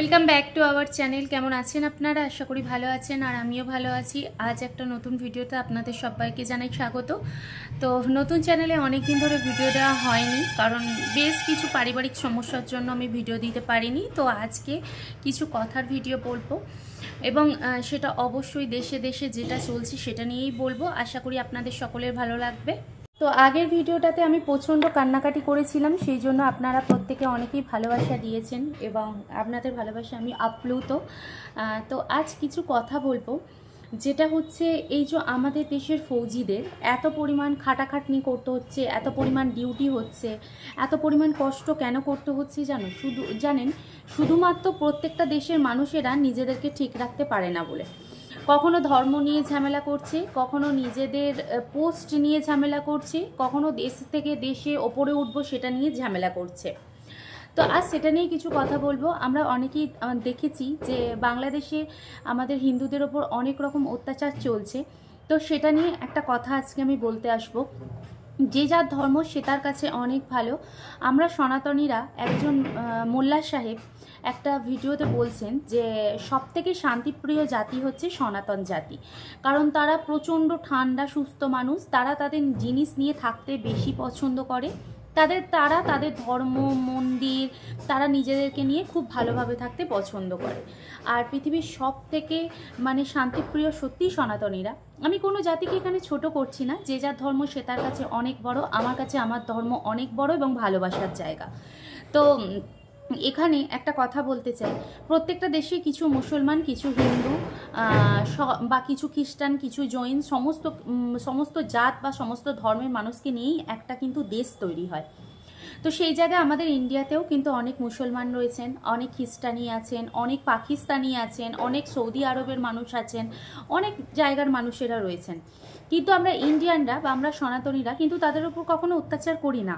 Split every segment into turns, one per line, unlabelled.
Welcome back to our channel. কেমন আছেন আপনারা? আশা করি ভালো আছেন, আর আমিও ভালো আছি। আজ একটা নতুন ভিডিওতে আপনাদের সবাইকে জানাই স্বাগত। তো নতুন চ্যানেলে অনেক দিন ধরে ভিডিও দেওয়া হয়নি, কারণ বেশ কিছু পারিবারিক সমস্যার জন্য আমি ভিডিও দিতে পারিনি। তো আজকে কিছু কথার ভিডিও বলবো, এবং সেটা অবশ্যই দেশে দেশে যেটা চলছে সেটা নিয়েই বলবো। আশা করি আপনাদের সকলের ভালো লাগবে। তো আগের ভিডিওটাতে আমি প্রচণ্ড কান্নাকাটি করেছিলাম, সেই জন্য আপনারা প্রত্যেকে অনেকেই ভালোবাসা দিয়েছেন এবং আপনাদের ভালোবাসা আমি আপ্লুত। তো আজ কিছু কথা বলবো, যেটা হচ্ছে এই যে আমাদের দেশের ফৌজিদের এত পরিমাণ খাটাখাটনি করতে হচ্ছে, এত পরিমাণ ডিউটি হচ্ছে, এত পরিমাণ কষ্ট কেন করতে হচ্ছে জানেন? শুধুমাত্র প্রত্যেকটা দেশের মানুষেরা নিজেদেরকে ঠিক রাখতে পারে না বলে। কখনো ধর্ম নিয়ে ঝামেলা করছে, কখনো নিজেদের পোস্ট নিয়ে ঝামেলা করছে, কখনো দেশ থেকে দেশে ওপরে উঠবো সেটা নিয়ে ঝামেলা করছে। তো আজ সেটা নিয়ে কিছু কথা বলবো। আমরা অনেকেই দেখেছি যে বাংলাদেশে আমাদের হিন্দুদের ওপর অনেক রকম অত্যাচার চলছে। তো সেটা নিয়ে একটা কথা আজকে আমি বলতে আসবো। যে যার ধর্ম সে তার কাছে অনেক ভালো। আমরা সনাতনীরা, একজন মোল্লা সাহেব একটা ভিডিওতে বলছেন যে সবথেকে শান্তিপ্রিয় জাতি হচ্ছে সনাতন জাতি, কারণ তারা প্রচণ্ড ঠান্ডা সুস্থ মানুষ। তারা তাদের জিনিস নিয়ে থাকতে বেশি পছন্দ করে। তারা তাদের ধর্ম, মন্দির, তারা নিজেদেরকে নিয়ে খুব ভালোভাবে থাকতে পছন্দ করে। আর পৃথিবীর সব থেকে শান্তিপ্রিয় সত্যিই সনাতনীরা। আমি কোনো জাতিকে এখানে ছোট করছি না, যে যার ধর্ম সে তার কাছে অনেক বড়। আমার কাছে আমার ধর্ম অনেক বড় এবং ভালোবাসার জায়গা। তো এখানে একটা কথা বলতে চাই, প্রত্যেকটা দেশে কিছু মুসলমান, কিছু হিন্দু বা কিছু খ্রিস্টান, কিছু জৈন, সমস্ত জাত বা সমস্ত ধর্মের মানুষকে নিয়েই একটা কিন্তু দেশ তৈরি হয়। তো সেই জায়গায় আমাদের ইন্ডিয়াতেও কিন্তু অনেক মুসলমান রয়েছেন, অনেক খ্রিস্টানি আছেন, অনেক পাকিস্তানি আছেন, অনেক সৌদি আরবের মানুষ আছেন, অনেক জায়গার মানুষেরা রয়েছেন। কিন্তু আমরা ইন্ডিয়ানরা বা আমরা সনাতনীরা কিন্তু তাদের ওপর কখনো অত্যাচার করি না,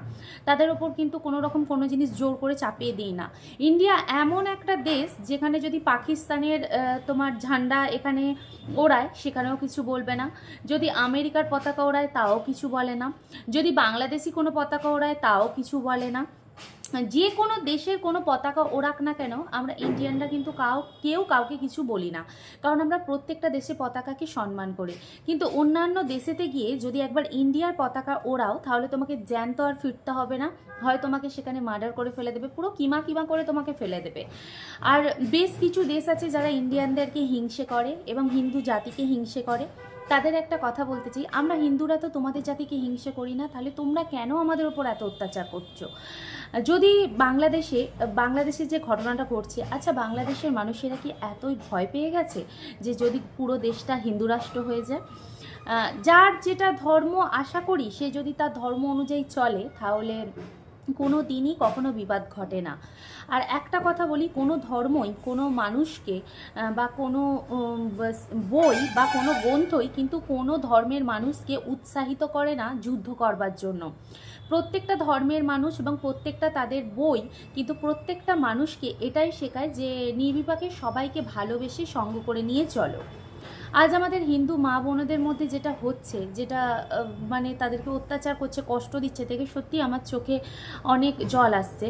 তাদের ওপর কিন্তু কোনো রকম কোনো জিনিস জোর করে চাপিয়ে দিই না। ইন্ডিয়া এমন একটা দেশ যেখানে যদি পাকিস্তানের তোমার ঝান্ডা এখানে ওড়ায় সেখানেও কিছু বলবে না, যদি আমেরিকার পতাকা ওড়ায় তাও কিছু বলে না, যদি বাংলাদেশি কোনো পতাকা ওড়ায় তাও কিছু বলে না। যে কোনো দেশের কোনো পতাকা ওড়াক না কেন, আমরা ইন্ডিয়ানরা কিন্তু কেউ কাউকে কিছু বলি না, কারণ আমরা প্রত্যেকটা দেশে পতাকাকে সম্মান করি। কিন্তু অন্যান্য দেশেতে গিয়ে যদি একবার ইন্ডিয়ার পতাকা ওড়াও, তাহলে তোমাকে জ্যান্ত আর ফিরতে হবে না, হয় তোমাকে সেখানে মার্ডার করে ফেলে দেবে, পুরো কিমা করে তোমাকে ফেলে দেবে। আর বেশ কিছু দেশ আছে যারা ইন্ডিয়ানদেরকে হিংসে করে এবং হিন্দু জাতিকে হিংসে করে। তাদের একটা কথা বলতে চাই, আমরা হিন্দুরা তো তোমাদের জাতিকে হিংসে করি না, তাহলে তোমরা কেন আমাদের ওপর এত অত্যাচার করছো? যদি বাংলাদেশে যে ঘটনাটা ঘটছে, আচ্ছা বাংলাদেশের মানুষেরা কি এতই ভয় পেয়ে গেছে যে যদি পুরো দেশটা হিন্দু রাষ্ট্র হয়ে যায়? যার যেটা ধর্ম, আশা করি সে যদি তার ধর্ম অনুযায়ী চলে তাহলে কোনো দিনই কখনো বিবাদ ঘটে না। আর একটা কথা বলি, কোনো ধর্মই কোনো মানুষকে বা কোনো বই বা কোনো গ্রন্থই কিন্তু কোনো ধর্মের মানুষকে উৎসাহিত করে না যুদ্ধ করবার জন্য। প্রত্যেকটা ধর্মের মানুষ এবং প্রত্যেকটা তাদের বই কিন্তু প্রত্যেকটা মানুষকে এটাই শেখায় যে নির্বিপাকে সবাইকে ভালোবেসে সঙ্গ করে নিয়ে চলো। আজ আমাদের হিন্দু মা বোনদের মধ্যে যেটা হচ্ছে, যেটা তাদেরকে অত্যাচার করছে, কষ্ট দিচ্ছে, দেখে সত্যি আমার চোখে অনেক জল আসছে।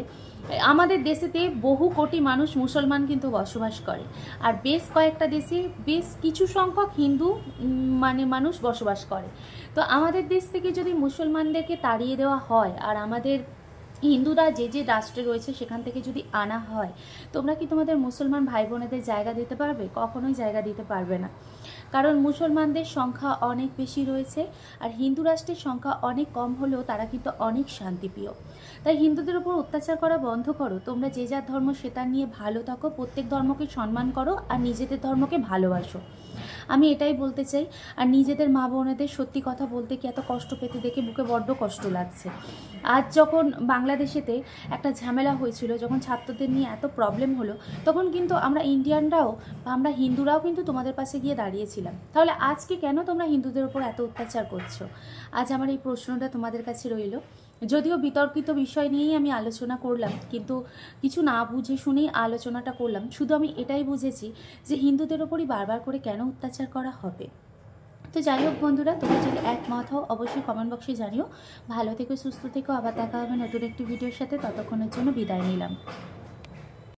আমাদের দেশেতে বহু কোটি মানুষ মুসলমান কিন্তু বসবাস করে, আর বেশ কয়েকটা দেশে বেশ কিছু সংখ্যক হিন্দু মানুষ বসবাস করে। তো আমাদের দেশ থেকে যদি মুসলমানদেরকে তাড়িয়ে দেওয়া হয় আর আমাদের হিন্দুরা যে রাষ্ট্রে রয়েছে সেখান থেকে যদি আনা হয়, তোমরা কি তোমাদের মুসলমান ভাই বোনেদের জায়গা দিতে পারবে? কখনোই জায়গা দিতে পারবে না, কারণ মুসলমানদের সংখ্যা অনেক বেশি রয়েছে আর হিন্দু রাষ্ট্রের সংখ্যা অনেক কম হলেও তারা কিন্তু অনেক শান্তিপ্রিয়। তাই হিন্দুদের উপর অত্যাচার করা বন্ধ করো। তোমরা যে যার ধর্ম সেটা নিয়ে ভালো থাকো, প্রত্যেক ধর্মকে সম্মান করো আর নিজেদের ধর্মকে ভালোবাসো। আমি এটাই বলতে চাই। আর নিজেদের মা বোনেদের সত্যি কথা বলতে কি এত কষ্ট পেতে দেখে বুকে বড্ড কষ্ট লাগছে। আজ যখন বাংলাদেশেতে একটা ঝামেলা হয়েছিল, যখন ছাত্রদের নিয়ে এত প্রবলেম হলো, তখন কিন্তু আমরা ইন্ডিয়ানরাও বা আমরা হিন্দুরাও কিন্তু তোমাদের পাশে গিয়ে দাঁড়িয়েছিলাম। তাহলে আজকে কেন তোমরা হিন্দুদের উপর এত অত্যাচার করছো? আজ আমার এই প্রশ্নটা তোমাদের কাছে রইল। যদিও বিতর্কিত বিষয় নিয়েই আমি আলোচনা করলাম, কিন্তু কিছু না বুঝে শুনেই আলোচনাটা করলাম। শুধু আমি এটাই বুঝেছি যে হিন্দুদের ওপরই বারবার করে কেন অত্যাচার করা হবে। তো যাই হোক বন্ধুরা, তোমরা যদি একমত হও অবশ্যই কমেন্ট বক্সে জানিও। ভালো থেকো, সুস্থ থেকো, আবার দেখা হবে নতুন একটি ভিডিওর সাথে। ততক্ষণের জন্য বিদায় নিলাম।